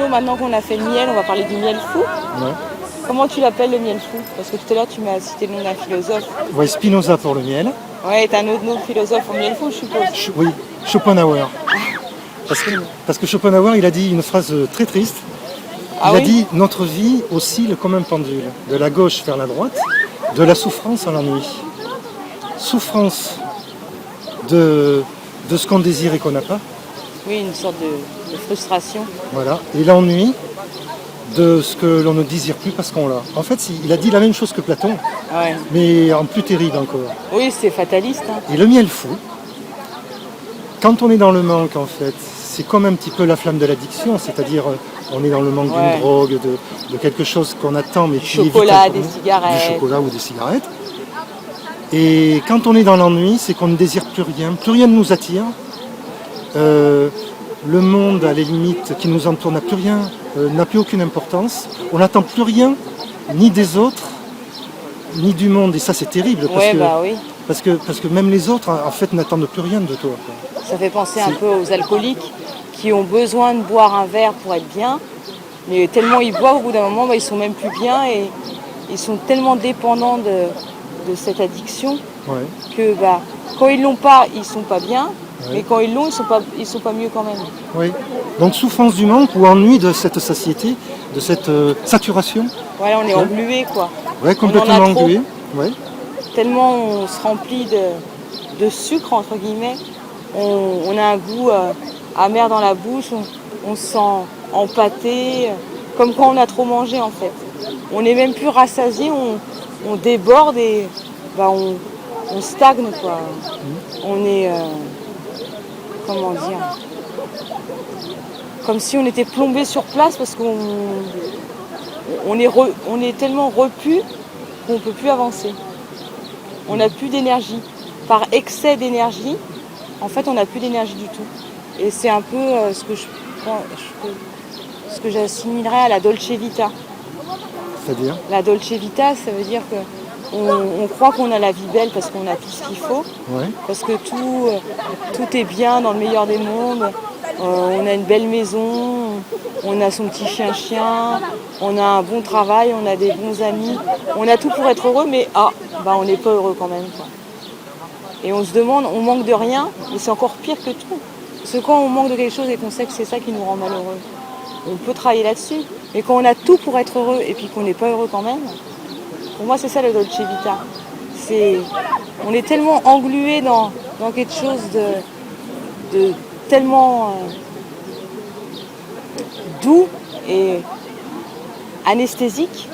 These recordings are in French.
plutôt, maintenant qu'on a fait le miel, on va parler du miel fou. Ouais. Comment tu l'appelles le miel fou? Parce que tout à l'heure, tu m'as cité le nom d'un philosophe. Ouais, Spinoza pour le miel. Ouais, t'as un autre nom de philosophe au miel fou, je suppose. Oui, Schopenhauer. Parce que Schopenhauer, il a dit une phrase très triste. Ah Il a oui? dit « Notre vie oscille comme un pendule, de la gauche vers la droite, de la souffrance à l'ennui. Souffrance de ce qu'on désire et qu'on n'a pas. Oui, une sorte de frustration. Voilà. Et l'ennui de ce que l'on ne désire plus parce qu'on l'a. » En fait, il a dit la même chose que Platon, Ouais. mais en plus terrible encore. Oui, c'est fataliste. Hein. Et le miel fou, quand on est dans le manque, en fait, c'est comme un petit peu la flamme de l'addiction, c'est-à-dire on est dans le manque d'une drogue, de quelque chose qu'on attend, mais qui chocolat, des cigarettes. Du chocolat ou des cigarettes. Et quand on est dans l'ennui, c'est qu'on ne désire plus rien ne nous attire. Le monde, à la limite, qui nous entoure n'a plus rien, n'a plus aucune importance. On n'attend plus rien, ni des autres, ni du monde. Et ça, c'est terrible, parce que même les autres, en fait, n'attendent plus rien de toi. Quoi. Ça fait penser un peu aux alcooliques qui ont besoin de boire un verre pour être bien. Mais tellement ils boivent, au bout d'un moment, ils sont même plus bien et ils sont tellement dépendants de cette addiction que quand ils l'ont pas, ils sont pas bien. Mais quand ils l'ont, ils sont pas mieux quand même. Oui. Donc souffrance du manque ou ennui de cette satiété, de cette saturation. Voilà, on est englué quoi. Ouais, complètement englué. Ouais. Tellement on se remplit de sucre entre guillemets, on a un goût amer dans la bouche, on se sent empâté, comme quand on a trop mangé en fait. On n'est même plus rassasié, on déborde et on stagne quoi. On est comment dire, comme si on était plombé sur place parce qu'on est tellement repu qu'on ne peut plus avancer. On n'a plus d'énergie. Par excès d'énergie, en fait, on n'a plus d'énergie du tout. Et c'est un peu ce que j'assimilerais à la Dolce Vita. C'est-à-dire ? La Dolce Vita, ça veut dire que on croit qu'on a la vie belle parce qu'on a tout ce qu'il faut, parce que tout est bien dans le meilleur des mondes. On a une belle maison, on a son petit chien, on a un bon travail, on a des bons amis, on a tout pour être heureux, mais on n'est pas heureux quand même. Quoi. Et on se demande, on manque de rien, mais c'est encore pire que tout. Parce que quand on manque de quelque chose et qu'on sait que c'est ça qui nous rend malheureux, on peut travailler là-dessus. Mais quand on a tout pour être heureux et puis qu'on n'est pas heureux quand même, pour moi c'est ça le Dolce Vita. On est tellement englué dans quelque chose de tellement doux et anesthésique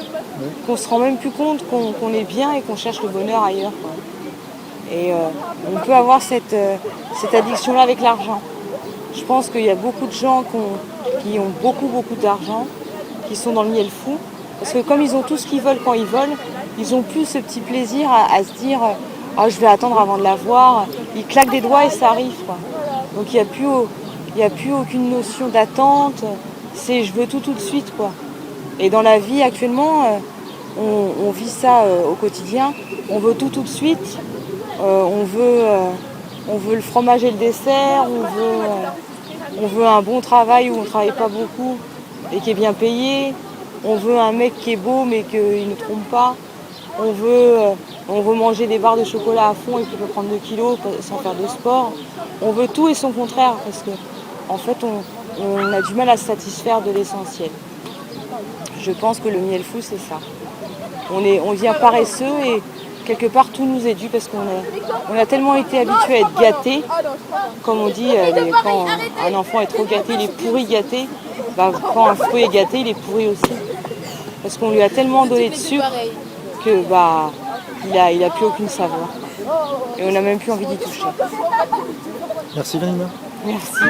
qu'on se rend même plus compte qu'on est bien et qu'on cherche le bonheur ailleurs. Quoi. Et on peut avoir cette addiction-là avec l'argent. Je pense qu'il y a beaucoup de gens qui ont beaucoup d'argent, qui sont dans le miel fou, parce que comme ils ont tout ce qu'ils veulent quand ils veulent, ils n'ont plus ce petit plaisir à se dire « je vais attendre avant de l'avoir ». Ils claquent des doigts et ça arrive. Quoi. Donc il n'y a plus aucune notion d'attente, c'est « je veux tout de suite ». Quoi. Et dans la vie actuellement, on vit ça au quotidien, on veut tout de suite, on veut le fromage et le dessert, on veut un bon travail où on ne travaille pas beaucoup et qui est bien payé, on veut un mec qui est beau mais qu'il ne trompe pas, on veut manger des barres de chocolat à fond et qui peut prendre 2 kilos sans faire de sport. On veut tout et son contraire parce que en fait on a du mal à se satisfaire de l'essentiel. Je pense que le miel fou c'est ça. On vient paresseux et quelque part tout nous est dû parce qu'on a tellement été habitué à être gâté, comme on dit, quand un enfant est trop gâté, il est pourri gâté, quand un fruit est gâté, il est pourri aussi. Parce qu'on lui a tellement donné de sucre que il a plus aucune saveur. Et on n'a même plus envie d'y toucher. Merci Vanina. Merci.